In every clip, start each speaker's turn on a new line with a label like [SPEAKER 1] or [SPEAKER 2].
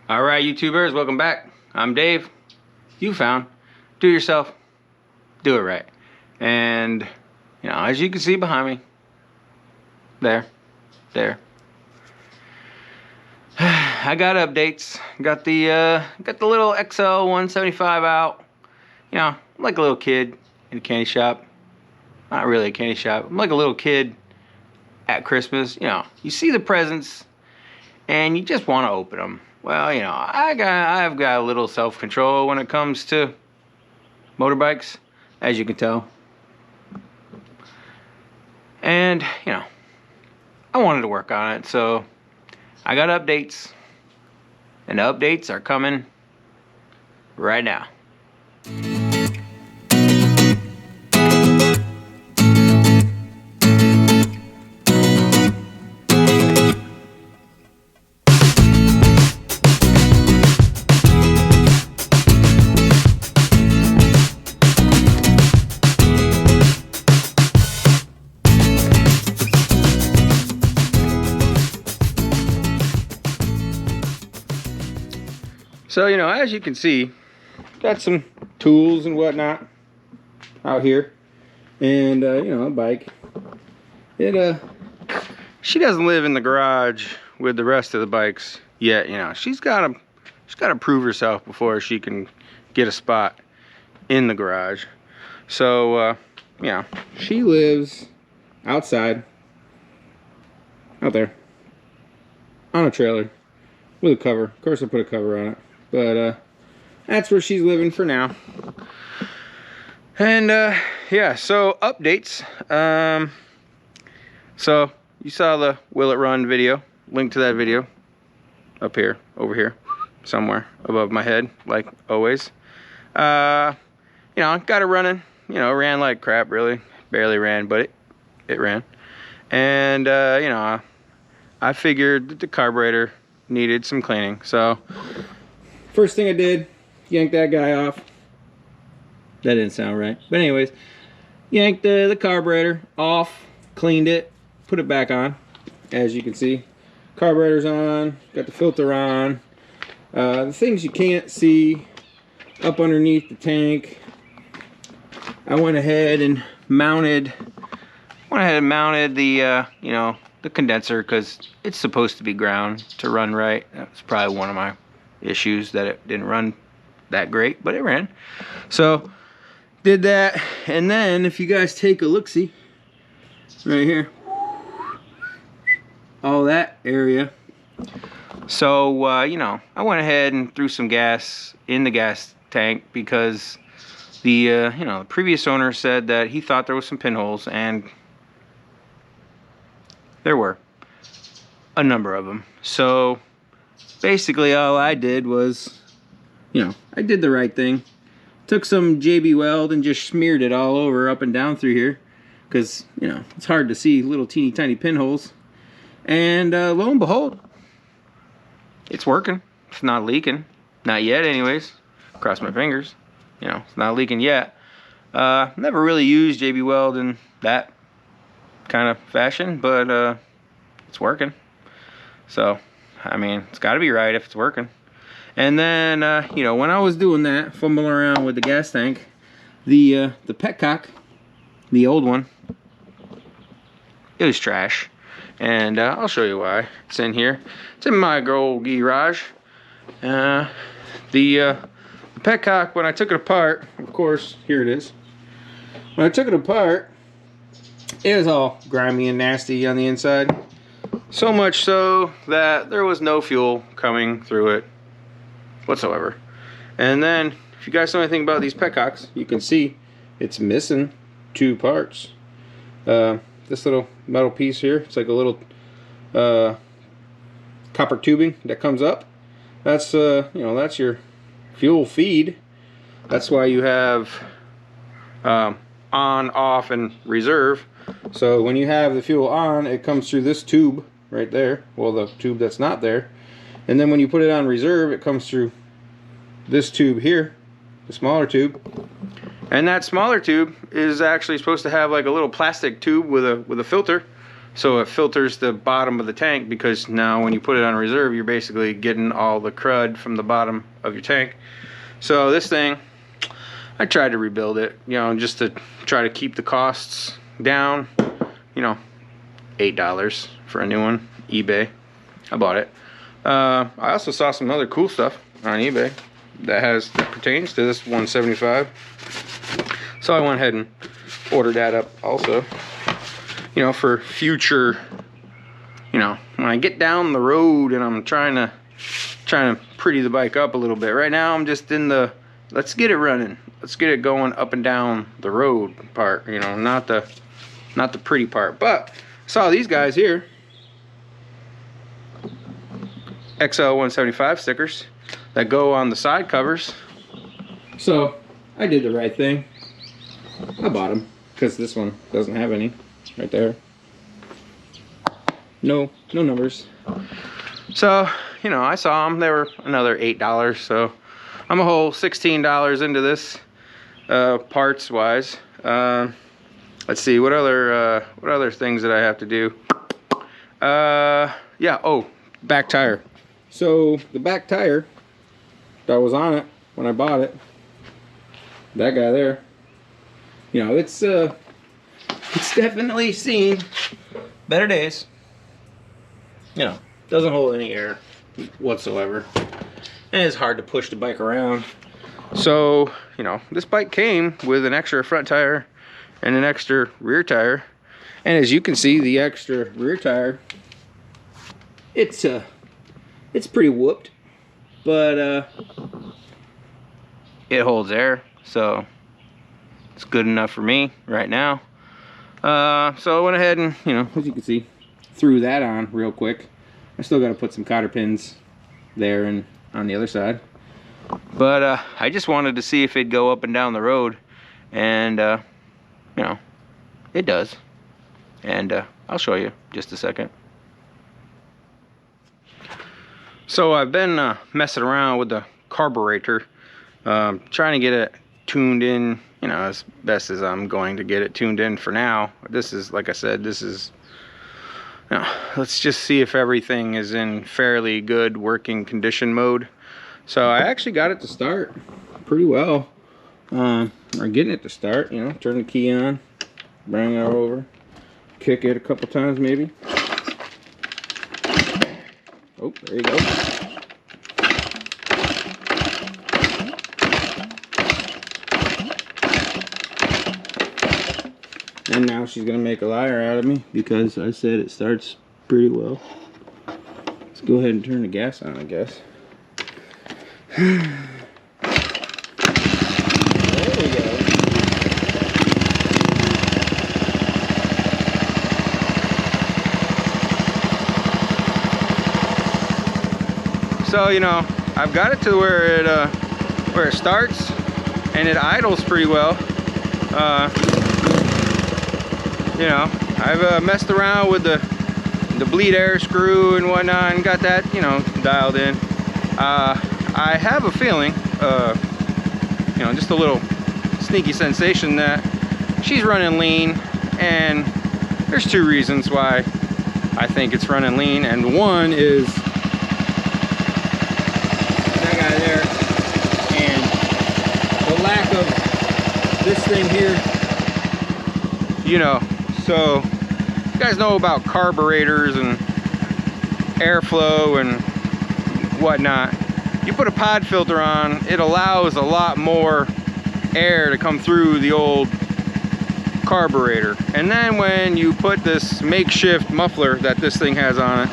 [SPEAKER 1] Alright, YouTubers, welcome back. I'm Dave. You found do yourself, do it right. And, you know, as you can see behind me, there, I got updates. Got the little XL175 out. You know, I'm like a little kid in a candy shop. Not really a candy shop. I'm like a little kid at Christmas. You know, you see the presents and you just want to open them. Well, you know, I've got a little self-control when it comes to motorbikes, as you can tell. And, you know, I wanted to work on it, so I got updates. And the updates are coming right now. So, you know, as you can see, got some tools and whatnot out here. And, you know, a bike. She doesn't live in the garage with the rest of the bikes yet, you know. She's got to prove herself before she can get a spot in the garage. So, you know, she lives outside, out there, on a trailer with a cover. Of course, I put a cover on it. But that's where she's living for now. And yeah, so updates. So you saw the Will It Run video. Link to that video up here, over here, somewhere above my head, like always. You know, got it running. You know, ran like crap, really. Barely ran, but it ran. And you know, I figured that the carburetor needed some cleaning. So first thing I did, yanked that guy off. That didn't sound right. But anyways, yanked the carburetor off, cleaned it, put it back on. As you can see, carburetor's on, got the filter on. The things you can't see up underneath the tank, I went ahead and mounted the, you know, the condenser, because it's supposed to be ground to run right. That's probably one of my issues, that it didn't run that great, but it ran. So did that, and then if you guys take a look-see right here, all that area. So you know, I went ahead and threw some gas in the gas tank, because the you know, the previous owner said that he thought there was some pinholes, and there were a number of them. So basically all I did was, you know, I did the right thing. Took some JB Weld and just smeared it all over, up and down through here, because, you know, it's hard to see little teeny tiny pinholes. And lo and behold, it's working. It's not leaking. Not yet anyways. Cross my fingers. You know, it's not leaking yet. Never really used JB Weld in that kind of fashion, but it's working. So I mean, it's got to be right if it's working. And then, you know, when I was doing that, fumbling around with the gas tank, the petcock, the old one, it was trash. And I'll show you why. It's in here. It's in my old garage. The petcock, when I took it apart, of course, here it is. When I took it apart, it was all grimy and nasty on the inside. So much so that there was no fuel coming through it whatsoever. And then, if you guys know anything about these petcocks, you can see it's missing two parts. This little metal piece here, it's like a little copper tubing that comes up. That's you know, that's your fuel feed. That's why you have on, off, and reserve. So when you have the fuel on, it comes through this tube right there, well, the tube that's not there. And then when you put it on reserve, it comes through this tube here, the smaller tube. And that smaller tube is actually supposed to have like a little plastic tube with a filter so it filters the bottom of the tank, because now when you put it on reserve, you're basically getting all the crud from the bottom of your tank. So this thing, I tried to rebuild it, you know, just to try to keep the costs down. You know, $8 for a new one, eBay. I bought it. I also saw some other cool stuff on eBay that pertains to this 175. So I went ahead and ordered that up also. You know, for future, you know, when I get down the road and I'm trying to pretty the bike up a little bit. Right now I'm just in the let's get it running. Let's get it going up and down the road part, you know, not the pretty part. But I saw these guys here. XL175 stickers that go on the side covers. So I did the right thing. I bought them because this one doesn't have any. Right there. No numbers. So, you know, I saw them. They were another $8. So I'm a whole $16 into this, parts wise. Let's see, what other things did I have to do? Yeah, oh, back tire. So the back tire that was on it when I bought it, that guy there, you know, it's definitely seen better days. You know, doesn't hold any air whatsoever, and it's hard to push the bike around. So, you know, this bike came with an extra front tire and an extra rear tire, and as you can see, the extra rear tire, it's pretty whooped, but it holds air, so it's good enough for me right now. So I went ahead and, you know, as you can see, threw that on real quick. I still got to put some cotter pins there and on the other side, but I just wanted to see if it'd go up and down the road, and you know, it does, and I'll show you just a second. So I've been messing around with the carburetor, trying to get it tuned in, you know, as best as I'm going to get it tuned in for now. This is, like I said, this is, you know, let's just see if everything is in fairly good working condition mode. So I actually got it to start pretty well, or getting it to start, you know, turn the key on, bring it over, kick it a couple times maybe. Oh, there you go. And now she's gonna make a liar out of me because I said it starts pretty well. Let's go ahead and turn the gas on, I guess. There we go. So, you know, I've got it to where it starts and it idles pretty well. You know, I've messed around with the bleed air screw and whatnot and got that, you know, dialed in. I have a feeling, you know, just a little sneaky sensation that she's running lean, and there's two reasons why I think it's running lean, and one is that guy there and the lack of this thing here, you know. So you guys know about carburetors and airflow and whatnot. You put a pod filter on, it allows a lot more air to come through the old carburetor. And then when you put this makeshift muffler that this thing has on it,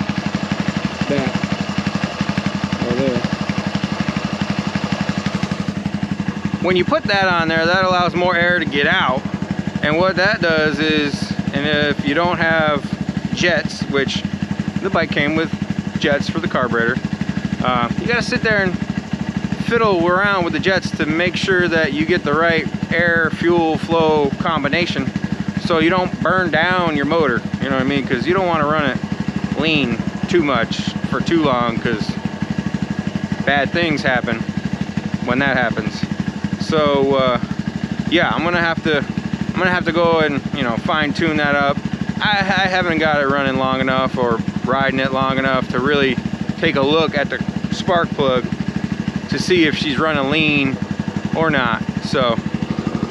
[SPEAKER 1] that right there, when you put that on there, that allows more air to get out. And what that does is, and if you don't have jets, which the bike came with jets for the carburetor, you gotta sit there and fiddle around with the jets to make sure that you get the right air fuel flow combination so you don't burn down your motor, you know what I mean? Because you don't want to run it lean too much for too long, because bad things happen when that happens. So yeah, I'm gonna have to go and, you know, fine tune that up. I haven't got it running long enough or riding it long enough to really take a look at the spark plug to see if she's running lean or not. So,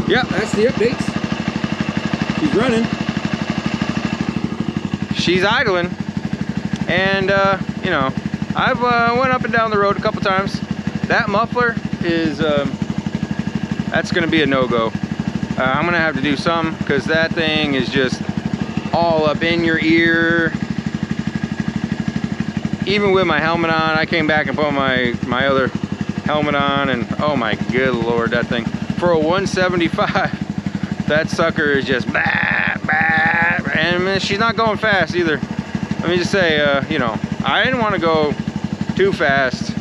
[SPEAKER 1] yeah, that's the updates. She's running. She's idling. And, you know, I've went up and down the road a couple times. That muffler is, that's going to be a no-go. I'm going to have to do some because that thing is just all up in your ear. Even with my helmet on, I came back and put my other helmet on, and oh my good lord, that thing for a 175, that sucker is just bah, bah, and she's not going fast either. Let me just say, you know, I didn't want to go too fast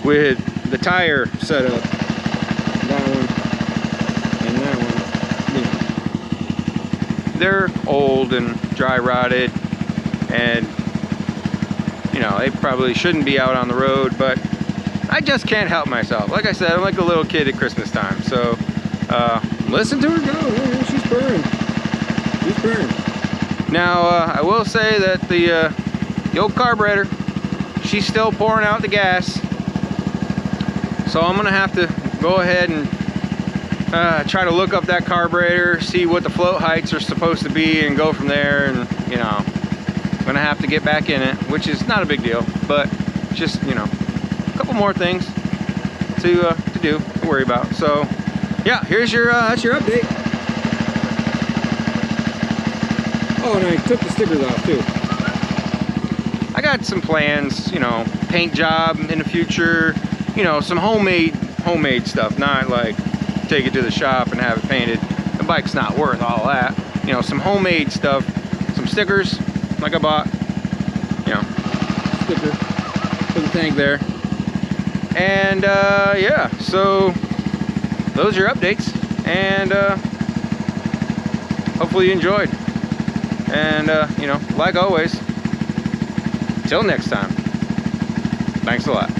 [SPEAKER 1] with the tire setup. That one and that one, you know, they're old and dry rotted, and you know, they probably shouldn't be out on the road, but I just can't help myself. Like I said, I'm like a little kid at Christmas time. So, listen to her go. Yeah, she's purring. She's purring. Now, I will say that the old carburetor, she's still pouring out the gas. So I'm gonna have to go ahead and try to look up that carburetor, see what the float heights are supposed to be, and go from there. And you know, I'm gonna have to get back in it, which is not a big deal, but just, you know, a couple more things to do, to worry about. So yeah, here's your that's your update. Oh, and I took the stickers off too. I got some plans, you know, paint job in the future, you know, some homemade stuff, not like take it to the shop and have it painted. The bike's not worth all that. You know, some homemade stuff, some stickers like I bought, you know, sticker for the tank there. And yeah, so those are your updates, and hopefully you enjoyed. And you know, like always, till next time, thanks a lot.